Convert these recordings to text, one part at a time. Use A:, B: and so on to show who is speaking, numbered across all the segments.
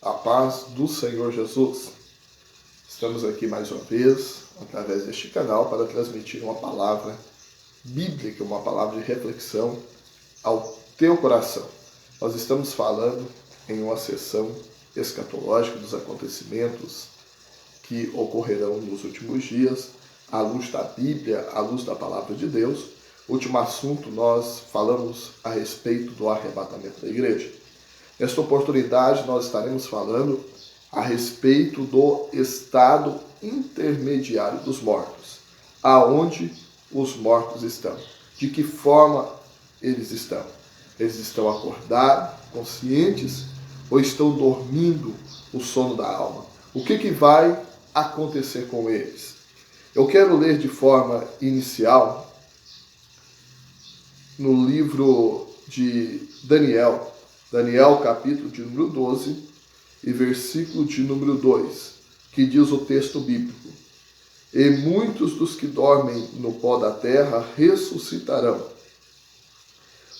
A: A paz do Senhor Jesus. Estamos aqui mais uma vez, através deste canal, para transmitir uma palavra bíblica, uma palavra de reflexão ao teu coração. Nós estamos falando em uma sessão escatológica dos acontecimentos que ocorrerão nos últimos dias, à luz da Bíblia, à luz da palavra de Deus. Último assunto, nós falamos a respeito do arrebatamento da igreja. Nesta oportunidade, nós estaremos falando a respeito do estado intermediário dos mortos. Aonde os mortos estão? De que forma eles estão? Eles estão acordados, conscientes, ou estão dormindo o sono da alma? O que vai acontecer com eles? Eu quero ler de forma inicial no livro de Daniel, capítulo de número 12 e versículo de número 2, que diz o texto bíblico: E muitos dos que dormem no pó da terra ressuscitarão,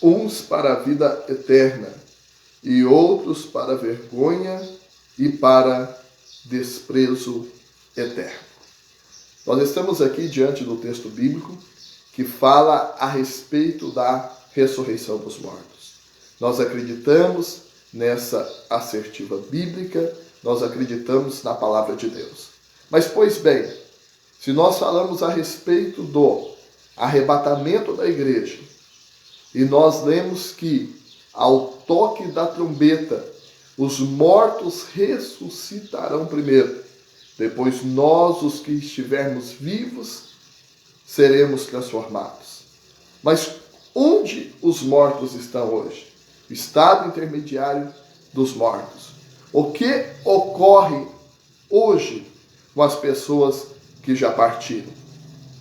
A: uns para a vida eterna, e outros para vergonha e para desprezo eterno. Nós estamos aqui diante do texto bíblico que fala a respeito da ressurreição dos mortos. Nós acreditamos nessa assertiva bíblica, nós acreditamos na palavra de Deus. Mas, pois bem, se nós falamos a respeito do arrebatamento da igreja, e nós lemos que, ao toque da trombeta, os mortos ressuscitarão primeiro, depois nós, os que estivermos vivos, seremos transformados. Mas onde os mortos estão hoje? O estado intermediário dos mortos. O que ocorre hoje com as pessoas que já partiram?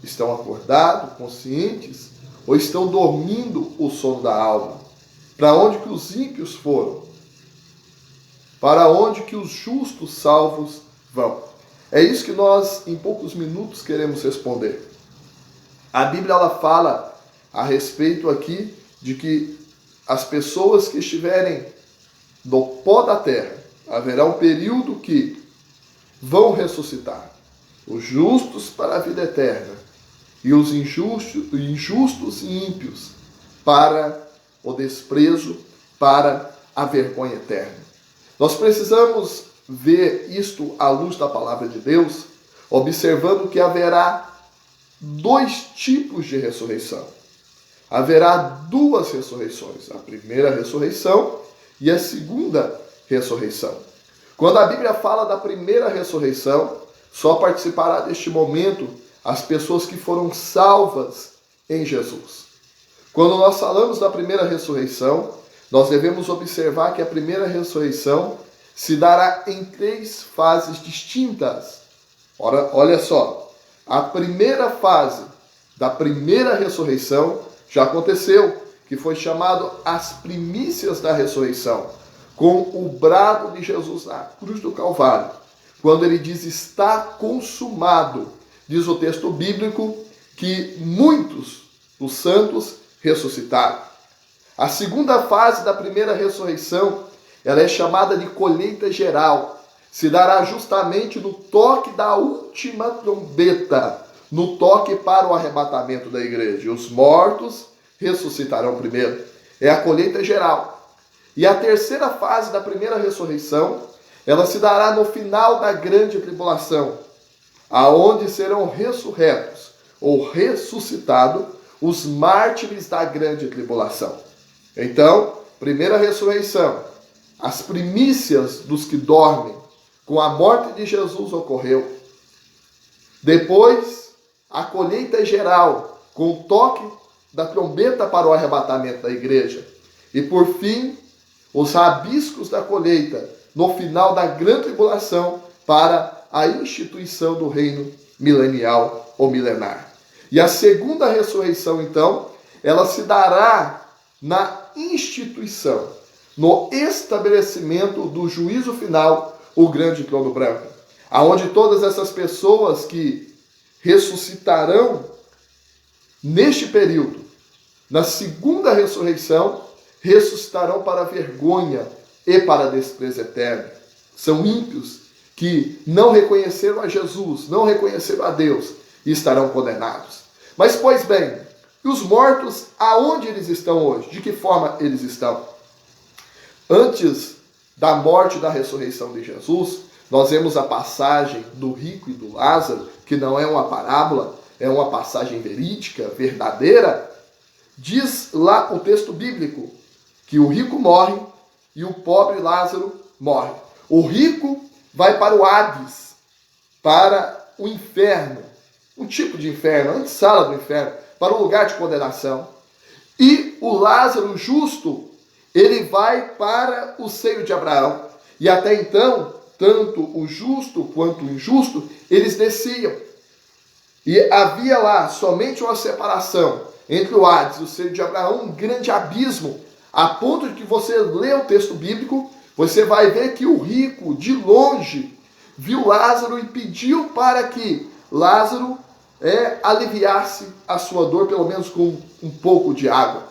A: Estão acordados, conscientes, ou estão dormindo o sono da alma? Para onde que os ímpios foram? Para onde que os justos salvos vão? É isso que nós, em poucos minutos, queremos responder. A Bíblia ela fala a respeito aqui de que as pessoas que estiverem no pó da terra, haverá um período que vão ressuscitar. Os justos para a vida eterna e os injustos e ímpios para o desprezo, para a vergonha eterna. Nós precisamos ver isto à luz da palavra de Deus, observando que haverá dois tipos de ressurreição. Haverá duas ressurreições, a primeira ressurreição e a segunda ressurreição. Quando a Bíblia fala da primeira ressurreição, só participará deste momento as pessoas que foram salvas em Jesus. Quando nós falamos da primeira ressurreição, nós devemos observar que a primeira ressurreição se dará em três fases distintas. Ora, olha só, a primeira fase da primeira ressurreição já aconteceu, que foi chamado as primícias da ressurreição, com o brado de Jesus na cruz do Calvário, quando ele diz: está consumado. Diz o texto bíblico que muitos dos santos ressuscitaram. A segunda fase da primeira ressurreição, ela é chamada de colheita geral. Se dará justamente no toque da última trombeta, no toque para o arrebatamento da igreja. E os mortos ressuscitarão primeiro. É a colheita geral. E a terceira fase da primeira ressurreição, ela se dará no final da grande tribulação, aonde serão ressurretos ou ressuscitados os mártires da grande tribulação. Então, primeira ressurreição, as primícias dos que dormem, com a morte de Jesus ocorreu. Depois, a colheita geral, com o toque da trombeta para o arrebatamento da igreja. E por fim, os rabiscos da colheita, no final da grande tribulação, para a instituição do reino milenial ou milenar. E a segunda ressurreição, então, ela se dará na instituição, no estabelecimento do juízo final, o grande trono branco, aonde todas essas pessoas que ressuscitarão neste período, na segunda ressurreição, ressuscitarão para vergonha e para desprezo eterno. são ímpios que não reconheceram a Jesus, não reconheceram a Deus e estarão condenados. Mas, pois bem, e os mortos, aonde eles estão hoje? De que forma eles estão? Antes da morte e da ressurreição de Jesus, nós vemos a passagem do rico e do Lázaro, que não é uma parábola, é uma passagem verídica, verdadeira. Diz lá o texto bíblico que o rico morre e o pobre Lázaro morre. O rico vai para o Hades, para o inferno, um tipo de inferno, a antessala do inferno, para o lugar de condenação. E o Lázaro justo, ele vai para o seio de Abraão. E até então, tanto o justo quanto o injusto, eles desciam. E havia lá somente uma separação entre o Hades e o seio de Abraão, um grande abismo, a ponto de que você lê o texto bíblico, você vai ver que o rico, de longe, viu Lázaro e pediu para que Lázaro aliviasse a sua dor, pelo menos com um pouco de água.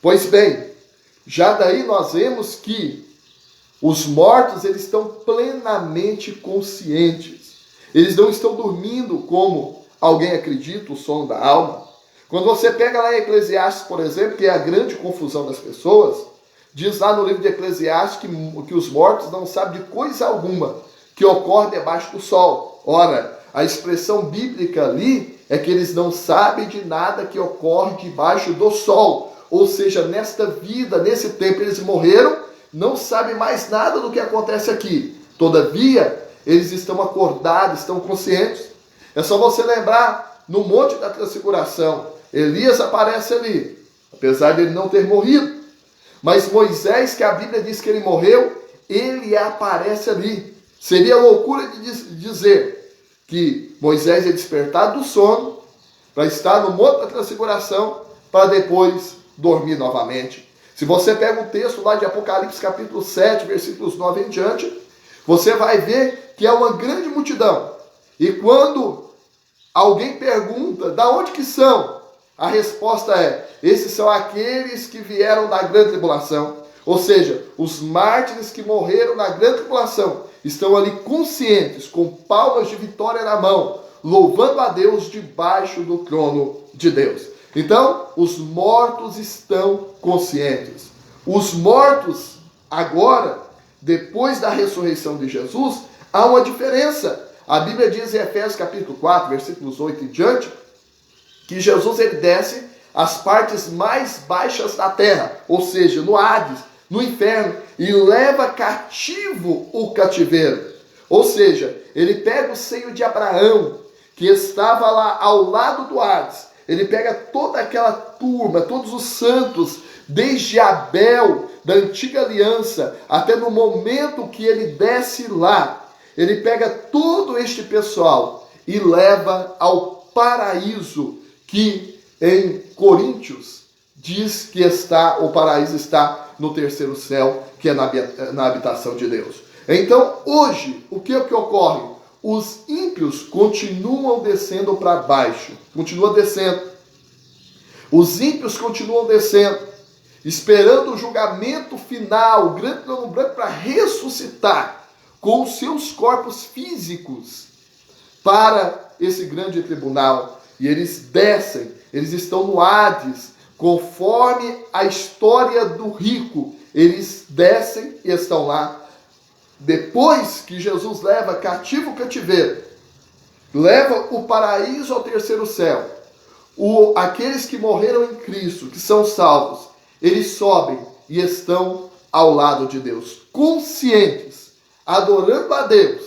A: Pois bem, já daí nós vemos que os mortos, eles estão plenamente conscientes. Eles não estão dormindo como alguém acredita, o sono da alma. Quando você pega lá em Eclesiastes, por exemplo, que é a grande confusão das pessoas, diz lá no livro de Eclesiastes que os mortos não sabem de coisa alguma que ocorre debaixo do sol. Ora, a expressão bíblica ali é que eles não sabem de nada que ocorre debaixo do sol. Ou seja, nesta vida, nesse tempo, eles morreram, não sabem mais nada do que acontece aqui. Todavia, eles estão acordados, estão conscientes. É só você lembrar, no Monte da Transfiguração, Elias aparece ali, apesar de ele não ter morrido. Mas Moisés, que a Bíblia diz que ele morreu, ele aparece ali. Seria loucura de dizer que Moisés é despertado do sono para estar no Monte da Transfiguração para depois dormir novamente. Se você pega um texto lá de Apocalipse capítulo 7, versículos 9 em diante, você vai ver que é uma grande multidão. E quando alguém pergunta, da onde que são? A resposta é, esses são aqueles que vieram da grande tribulação. Ou seja, os mártires que morreram na grande tribulação estão ali conscientes, com palmas de vitória na mão, louvando a Deus debaixo do trono de Deus. Então, os mortos estão conscientes. Os mortos, agora, depois da ressurreição de Jesus, há uma diferença. A Bíblia diz em Efésios capítulo 4, versículos 8 em diante, que Jesus ele desce às partes mais baixas da terra, ou seja, no Hades, no inferno, e leva cativo o cativeiro. Ou seja, ele pega o seio de Abraão, que estava lá ao lado do Hades, ele pega toda aquela turma, todos os santos, desde Abel, da antiga aliança, até no momento que ele desce lá, ele pega todo este pessoal e leva ao paraíso, que em Coríntios diz que o paraíso está no terceiro céu, que é na habitação de Deus. Então, hoje, o que ocorre? Os ímpios continuam descendo para baixo, continuam descendo. Os ímpios continuam descendo, esperando o julgamento final, o grande trono branco, para ressuscitar com os seus corpos físicos para esse grande tribunal. E eles descem, eles estão no Hades, conforme a história do rico. Eles descem e estão lá. Depois que Jesus leva cativo o cativeiro, leva o paraíso ao terceiro céu, aqueles que morreram em Cristo, que são salvos, eles sobem e estão ao lado de Deus, conscientes, adorando a Deus.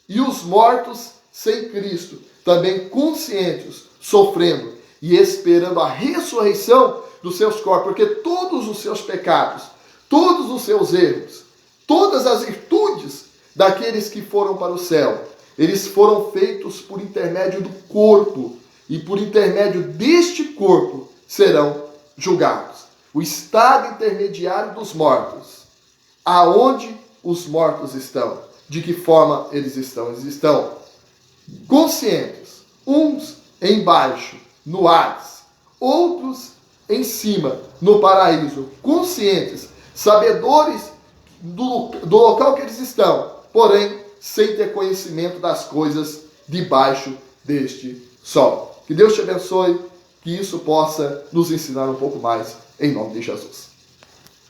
A: E os mortos sem Cristo, também conscientes, sofrendo e esperando a ressurreição dos seus corpos, porque todos os seus pecados, todos os seus erros, todas as virtudes daqueles que foram para o céu, eles foram feitos por intermédio do corpo, e por intermédio deste corpo serão julgados. O estado intermediário dos mortos. Aonde os mortos estão? De que forma eles estão? Eles estão conscientes, uns embaixo, no Hades, outros em cima, no paraíso, conscientes, sabedores do local que eles estão, porém sem ter conhecimento das coisas debaixo deste sol. Que Deus te abençoe, que isso possa nos ensinar um pouco mais, em nome de Jesus.